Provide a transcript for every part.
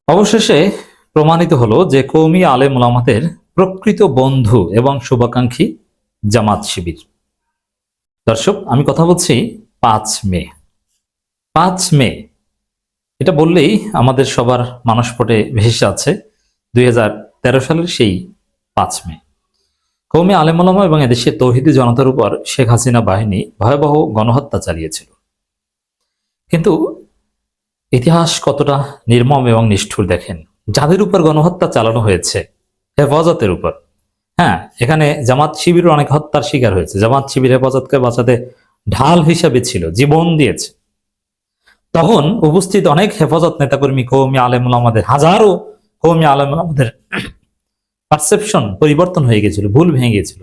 অবশেষে প্রমাণিত হলো যে কওমি আলেম ওলামাদের প্রকৃত বন্ধু এবং শুভাকাঙ্ক্ষী জামাত শিবির। দর্শক, আমি কথা বলছি 5 মে। 5 মে এটা বললেই আমাদের সবার মানসপটে ভেসে আছে 2013 সালের সেই 5 মে। কওমি আলেম ওলামা এবং এদেশের তৌহিদি জনতার উপর শেখ হাসিনা বাহিনী ভয়াবহ গণহত্যা চালিয়েছিল। কিন্তু ইতিহাস কতটা নির্মম এবং নিষ্ঠুর দেখেন। যাদের উপর গণহত্যা চালানো হয়েছে, হেফাজতের উপর, হ্যাঁ, এখানে জামাত শিবির অনেক হত্যার শিকার হয়েছে। জামাত শিবির হেফাজতকে বাঁচাতে ঢাল হিসাবে ছিল, জীবন দিয়েছে। তখন উপস্থিত অনেক হেফাজত নেতাকর্মী, কওমি আলেম ওলামাদের, হাজারো কওমি আলেম ওলামাদের পারসেপশন পরিবর্তন হয়ে গেছিল, ভুল ভেঙে গিয়েছিল।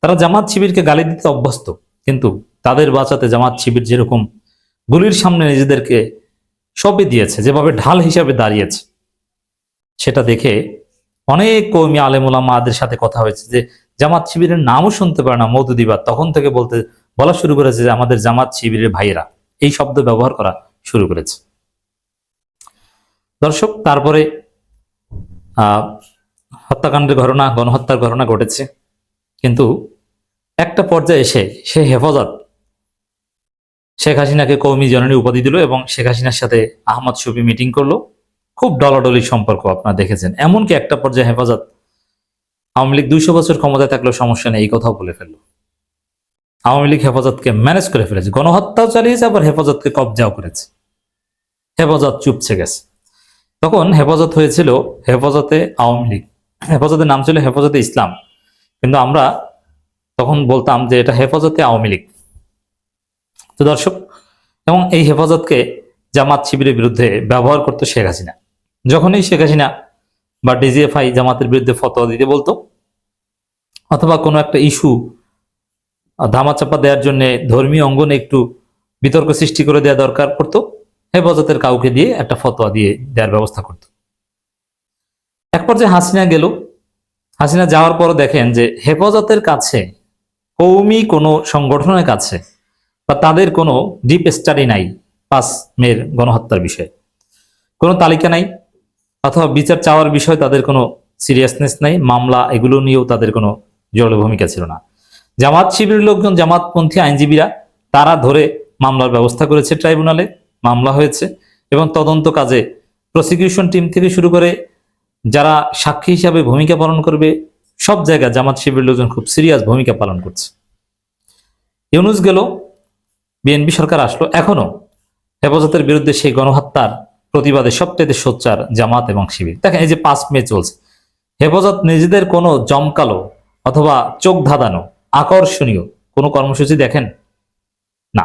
তারা জামাত শিবিরকে গালি দিতে অভ্যস্ত, কিন্তু তাদের বাঁচাতে জামাত শিবির যেরকম গুলির সামনে নিজেদেরকে সবই দিয়েছে, যেভাবে ঢাল হিসাবে দাঁড়িয়েছে, সেটা দেখে অনেক কওমি আলেম ওলামাদের সাথে কথা হয়েছে যে জামাত শিবিরের নামও শুনতে পারে না মওদুদিবাদ, তখন থেকে বলা শুরু করেছে যে আমাদের জামাত শিবিরের ভাইয়েরা, এই শব্দ ব্যবহার করা শুরু করেছে। দর্শক, তারপরে হত্যাকাণ্ডের ঘটনা, গণহত্যার ঘটনা ঘটেছে, কিন্তু একটা পর্যায়ে এসে সে হেফাজত শেখ হাসিনাকে কওমি জননী উপাধি দিল এবং শেখ হাসিনার সাথে আহমদ শফি মিটিং করলো। খুব ডলাডলি সম্পর্ক আপনারা দেখেছেন। এমনকি একটা পর্যায়ে হেফাজত আওয়ামী লীগ 200 বছর ক্ষমতায় থাকলেও সমস্যা নেই, এই কথাও বলে ফেললো। আওয়ামী লীগ হেফাজতকে ম্যানেজ করে ফেলেছে, গণহত্যাও চালিয়েছে, আবার হেফাজতকে কবজাও করেছে। হেফাজত চুপছে গেছে। তখন হেফাজত হয়েছিল হেফাজতে আওয়ামী লীগ, হেফাজতের নাম ছিল হেফাজতে ইসলাম, কিন্তু আমরা তখন বলতাম যে এটা হেফাজতে আওয়ামী লীগ। তো দর্শক, এবং এই হেফাজতকে জামাত শিবিরের বিরুদ্ধে ব্যবহার করতো শেখ হাসিনা। যখনই শেখ হাসিনা বা ডিজিএফআই জামাতের বিরুদ্ধে ফতোয়া দিতে বলতো, অথবা কোনো একটা ইস্যু ধামাচাপা দেওয়ার জন্য ধর্মীয় অঙ্গনে একটু বিতর্ক সৃষ্টি করে দেওয়া দরকার পড়তো, হেফাজতের কাউকে দিয়ে একটা ফতোয়া দিয়ে দেওয়ার ব্যবস্থা করত। এক পর্যায়ে হাসিনা গেল। হাসিনা যাওয়ার পর দেখেন যে হেফাজতের কাছে, কওমি কোনো সংগঠনের কাছে বা তাদের কোনো ডিপ স্টাডি নাই 5 মের গণহত্যার বিষয়ে, কোনো তালিকা নাই, অথবা বিচার চাওয়ার বিষয়ে তাদের কোনো সিরিয়াসনেস নাই, মামলা এগুলো নিয়েও তাদের কোনো জোরালো ভূমিকা ছিল না। জামাত শিবিরের লোকজন, জামাতপন্থী আইনজীবীরা, তারা ধরে মামলার ব্যবস্থা করেছে, ট্রাইব্যুনালে মামলা হয়েছে, এবং তদন্ত কাজে প্রসিকিউশন টিম থেকে শুরু করে যারা সাক্ষী হিসাবে ভূমিকা পালন করবে, সব জায়গায় জামাত শিবিরের লোকজন খুব সিরিয়াস ভূমিকা পালন করছে। ইউনূস গেল, বিএনপি সরকার আসলো, এখনো হেফাজতের বিরুদ্ধে সেই গণহত্যার প্রতিবাদে সবচেয়ে সোচ্চার জামাত এবং শিবির। দেখেন, এই যে 5 মে চলছে, হেফাজত নিজেদের কোনো জমকালো অথবা চোখ ধাঁধানো আকর্ষণীয় কোনো কর্মসূচি দেখেন না।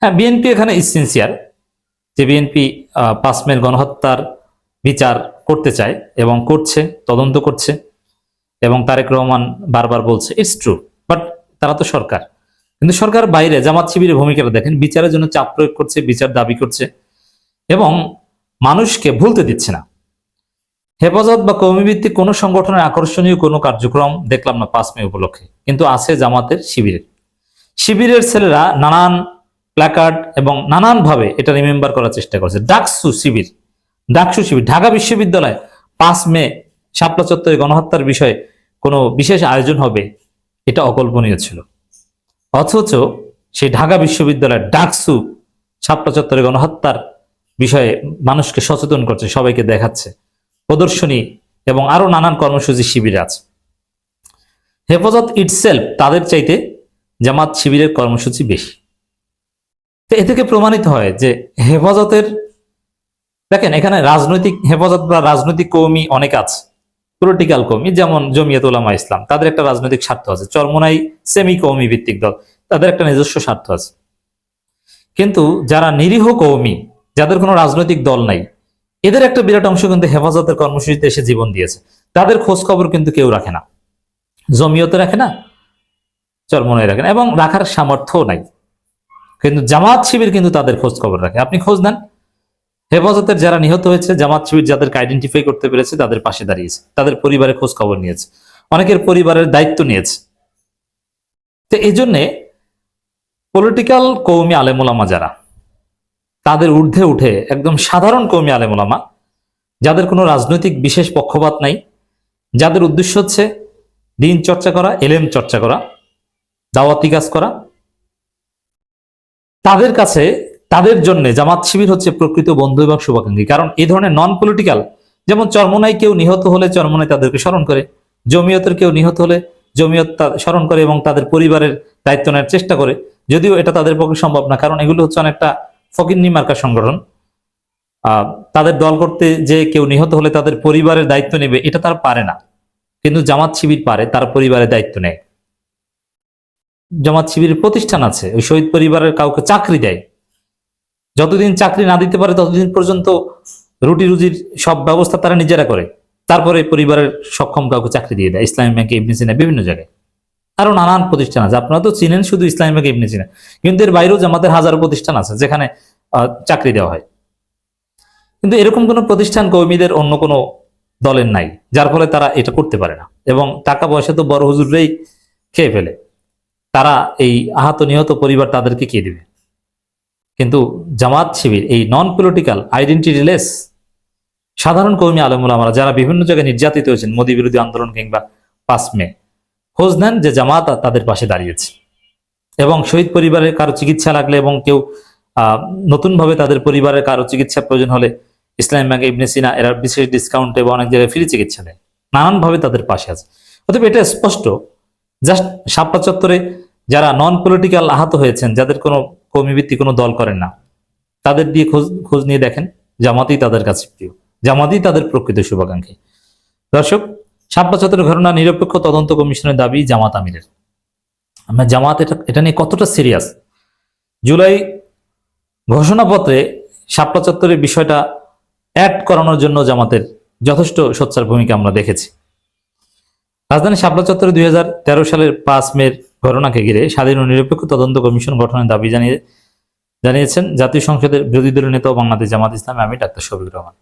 হ্যাঁ, বিএনপি এখানে ইসিনসিয়ার, যে বিএনপি 5 মের গণহত্যার বিচার করতে চায় এবং করছে, তদন্ত করছে, এবং তারেক রহমান বারবার বলছে ইটস ট্রু, বাট তারা তো সরকার। কিন্তু সরকার বাইরে জামাত শিবিরের ভূমিকাটা দেখেন, বিচারের জন্য চাপ প্রয়োগ করছে, বিচার দাবি করছে, এবং মানুষকে ভুলতে দিচ্ছে না। হেফাজত বা কওমি ভিত্তিক কোনো সংগঠনের আকর্ষণীয় কোনো কার্যক্রম দেখলাম না 5 মে উপলক্ষে, কিন্তু আছে জামাতের শিবিরের ছেলেরা নানান প্ল্যাকার্ড এবং নানান ভাবে এটা রিমেম্বার করার চেষ্টা করছে। ডাকসু শিবির, ঢাকা বিশ্ববিদ্যালয় 5 মে শাপলা চত্বরে গণহত্যার বিষয়ে কোনো বিশেষ আয়োজন হবে, এটা অকল্পনীয় ছিল। অথচ সেই ঢাকা বিশ্ববিদ্যালয়ের ডাকসু শাপলা চত্বরে গণহত্যার বিষয়ে মানুষকে সচেতন করছে, সবাইকে দেখাচ্ছে, প্রদর্শনী এবং আরো নানান কর্মসূচি শিবিরে আছে। হেফাজত ইটসেলফ তাদের চাইতে জামাত শিবিরের কর্মসূচি বেশি। তো এ থেকে প্রমাণিত হয় যে হেফাজতের, দেখেন এখানে রাজনৈতিক হেফাজত বা রাজনৈতিক কওমি অনেক আছে, পলিটিক্যাল কওমি, যেমন জমিয়ত উলামা ইসলাম, তাদের একটা রাজনৈতিক স্বার্থ আছে। চরমোনাই সেমি কওমি ভিত্তিক দল, তাদের একটা নিজস্ব স্বার্থ আছে। কিন্তু যারা নিরীহ কওমি, যাদের কোনো রাজনৈতিক দল নাই, এদের একটা বিরাট অংশ কিন্তু হেফাজতের কর্মসূচিতে এসে জীবন দিয়েছে। তাদের খোঁজ খবর কিন্তু কেউ রাখে না, জমিয়তে রাখে না, চরমোনাই রাখে না, এবং রাখার সামর্থ্য নাই। কিন্তু জামাত শিবির কিন্তু তাদের খোঁজ খবর রাখে। আপনি খোঁজ নেন, হেফাজতের যারা নিহত হয়েছে, জামাত শিবির যাদেরকে আইডেন্টিফাই করতে পেরেছে, তাদের পাশে দাঁড়িয়েছে, তাদের পরিবারের খোঁজ খবর নিয়েছে, অনেকের পরিবারের দায়িত্ব নিয়েছে। তো এই জন্যে পলিটিক্যাল কওমি আলেম ওলামা যারা, তাদের ঊর্ধ্বে উঠে একদম সাধারণ কওমি আলেম ওলামা যাদের কোনো রাজনৈতিক বিশেষ পক্ষপাত নাই, যাদের উদ্দেশ্য হচ্ছে দিন চর্চা করা, এলেম চর্চা করা, দাওয়াতি কাজ করা, তাদের কাছে, তাদের জন্য জামাত শিবির হচ্ছে প্রকৃত বন্ধু এবং শুভাকাঙ্ক্ষী। কারণ এই ধরনের নন পলিটিক্যাল, যেমন চরমোনাই কেউ নিহত হলে চরমোনাই তাদেরকে স্মরণ করে, জমিয়তের কেউ নিহত হলে জমিয়ত স্মরণ করে এবং তাদের পরিবারের দায়িত্ব নেওয়ার চেষ্টা করে, যদিও এটা তাদের পক্ষে সম্ভব না, কারণ এগুলো হচ্ছে অনেকটা ফকিন্নি মার্কা সংগঠন। তাদের দল করতে যে কেউ নিহত হলে তাদের পরিবারের দায়িত্ব নেবে, এটা তারা পারে না। কিন্তু জামাত শিবির পারে, তার পরিবারের দায়িত্ব নেয়। জামাত শিবিরের প্রতিষ্ঠান আছে, ওই শহীদ পরিবারের কাউকে চাকরি দেয়, যতদিন চাকরি না দিতে পারে ততদিন পর্যন্ত রুটি রুজির সব ব্যবস্থা তারা নিজেরা করে, তারপরে পরিবারের সক্ষম কাউকে চাকরি দিয়ে দেয়। ইসলামী ব্যাংকে, ইবনে সিনা, বিভিন্ন জায়গায় আরো নানান প্রতিষ্ঠান আছে। আপনারা তো চিনেন শুধু ইসলামী ব্যাংকে, ইবনে সিনা, কিন্তু এর বাইরেও জামাতের হাজারো প্রতিষ্ঠান আছে যেখানে চাকরি দেওয়া হয়। কিন্তু এরকম কোনো প্রতিষ্ঠান কর্মীদের অন্য কোনো দলের নাই, যার ফলে তারা এটা করতে পারে না। এবং টাকা পয়সা তো বড় হুজুররাই খেয়ে ফেলে, তারা এই আহত নিহত পরিবার তাদেরকে কে দিবে? কিন্তু জামাত শিবির এই নন পলিটিক্যাল, আইডেন্টিটিলেস সাধারণ কর্মী আলেমুলামারা যারা বিভিন্ন জায়গায় নির্যাতিত হয়েছেন, মোদী বিরোধী আন্দোলন কিংবা 5 মে, খোঁজ নেন যে জামাত তাদের পাশে দাঁড়িয়েছে। এবং শহীদ পরিবারের কারো চিকিৎসা লাগলে এবং কেউ নতুনভাবে তাদের পরিবারের কারো চিকিৎসা প্রয়োজন হলে ইসলামী ব্যাংক, ইবনে সিনা এরা বিশেষ ডিসকাউন্ট এবং অনেক জায়গায় ফ্রি চিকিৎসা দেয়, নানানভাবে তাদের পাশে আছে। অতএব এটা স্পষ্ট, জাস্ট শাপলা চত্বরে যারা নন পলিটিক্যাল আহত হয়েছেন, যাদের কোনো কর্মীভিত্তিক কোনো দল করেন না, তাদের দিয়ে খোঁজ নিয়ে দেখেন, জামাতই তাদের কাছে প্রিয়, জামাতই তাদের প্রকৃত শুভাকাঙ্ক্ষী। দর্শক, শাপলা চত্বরের ঘটনা নিরপেক্ষ তদন্ত কমিশনের দাবি জামাত আমিরের। আমরা জামাত এটা নিয়ে কতটা সিরিয়াস, জুলাই ঘোষণাপত্রে শাপলা চত্বরের বিষয়টা অ্যাড করানোর জন্য জামাতের যথেষ্ট সোচ্চার ভূমিকা আমরা দেখেছি। রাজধানী শাপলা চত্বরে 2013 সালের 5 মের ঘটনাকে ঘিরে স্বাধীন ও নিরপেক্ষ তদন্ত কমিশন গঠনের দাবি জানিয়েছেন জাতীয় সংসদের বিরোধী দলীয় নেতা ও বাংলাদেশ জামাত ইসলামী আমির ডাক্তার শফিকুর রহমান।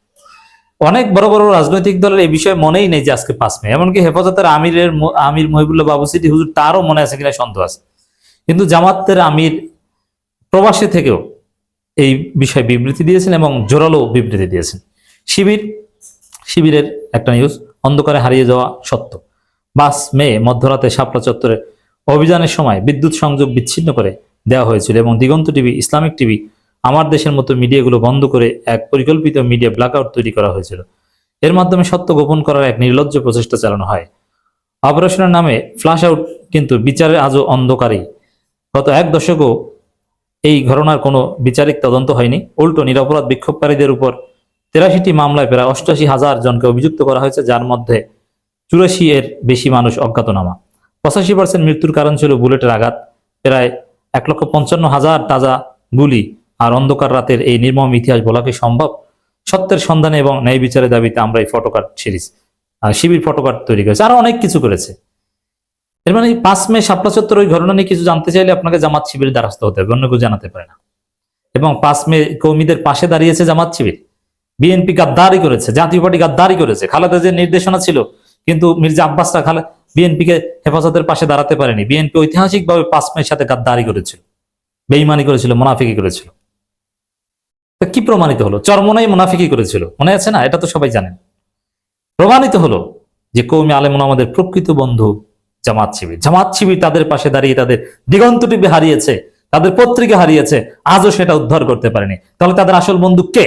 অনেক বড় বড় রাজনৈতিক দলের এই বিষয়ে মনেই নেই যে আজকে 5 মে, এমনকি হেফাজতের আমির মহিবুল্লাহ বাবুসিদ্দিক হুজুর তারও মনে আছে কিনা সন্দেহ আছে। কিন্তু জামাতের আমির প্রবাসী থেকেও এই বিষয়ে বিবৃতি দিয়েছেন এবং জোরালো বিবৃতি দিয়েছেন। শিবিরের একটা নিউজ, অন্ধকারে হারিয়ে যাওয়া সত্য। 5 মে মধ্যরাতে শাপলা চত্বরে অভিযানের সময় বিদ্যুৎ সংযোগ বিচ্ছিন্ন করে দেওয়া হয়েছিল এবং দিগন্ত টিভি, ইসলামিক টিভি, আমার দেশের মতো মিডিয়াগুলো বন্ধ করে এক পরিকল্পিত মিডিয়া ব্ল্যাকআউট তৈরি করা হয়েছিল। এর মাধ্যমে সত্য গোপন করার এক নির্লজ্জ প্রচেষ্টা চালানো হয়। অপারেশনের নামে ফ্ল্যাশ আউট, কিন্তু বিচারের আজও অন্ধকারেই। গত 1 দশকও এই ঘটনার কোনো বিচারিক তদন্ত হয়নি। উল্টো নিরপরাধ বিক্ষোভকারীদের উপর 83টি মামলায় প্রায় 88,000 জনকে অভিযুক্ত করা হয়েছে, যার মধ্যে 84 এর বেশি মানুষ অজ্ঞাতনামা। 85% মৃত্যুর কারণ ছিল বুলেটের আঘাত, প্রায় 1,55,000 তাজা গুলি। আর অন্ধকার রাতের এই নির্মম ইতিহাস বলা কি সম্ভব? সত্যের সন্ধানে এবং ন্যায় বিচারের দাবিতে আমরা এই ফটোকার্ড সিরিজ, শিবির ফটোকার্ড তৈরি করেছে, আরো অনেক কিছু করেছে। এর মানে 5 মে শাপলা চত্বর ওই ঘটনা নিয়ে কিছু জানতে চাইলে আপনাকে জামাত শিবিরের দ্বারস্থ হতে হবে, অন্য কেউ জানাতে পারে না। এবং 5 মে কর্মীদের পাশে দাঁড়িয়েছে জামাত শিবির। বিএনপি গাদ্দারি করেছে, জাতীয় পার্টি গাদ্দারি করেছে, খালেদা জিয়ার নির্দেশনা ছিল, কিন্তু মির্জা আব্বাসরা বিএনপিকে হেফাজতের পাশে দাঁড়াতে পারেনি। বিএনপি ঐতিহাসিকভাবে 5 মের সাথে গাদ্দারি করেছিল, বেঈমানি করেছিল, মুনাফিকি করেছিল। কি প্রমাণিত হলো? চরমোনাই মুনাফিকি করেছিল, মনে আছে না? এটা তো সবাই জানেন। প্রমাণিত হলো যে কওমি আলেমুন আমাদের প্রকৃত বন্ধু জামাত শিবির। জামাত শিবির তাদের পাশে দাঁড়িয়ে তাদের দিগন্ত টিভি হারিয়েছে, তাদের পত্রিকা হারিয়েছে, আজও সেটা উদ্ধার করতে পারেনি। তাহলে তাদের আসল বন্ধু কে?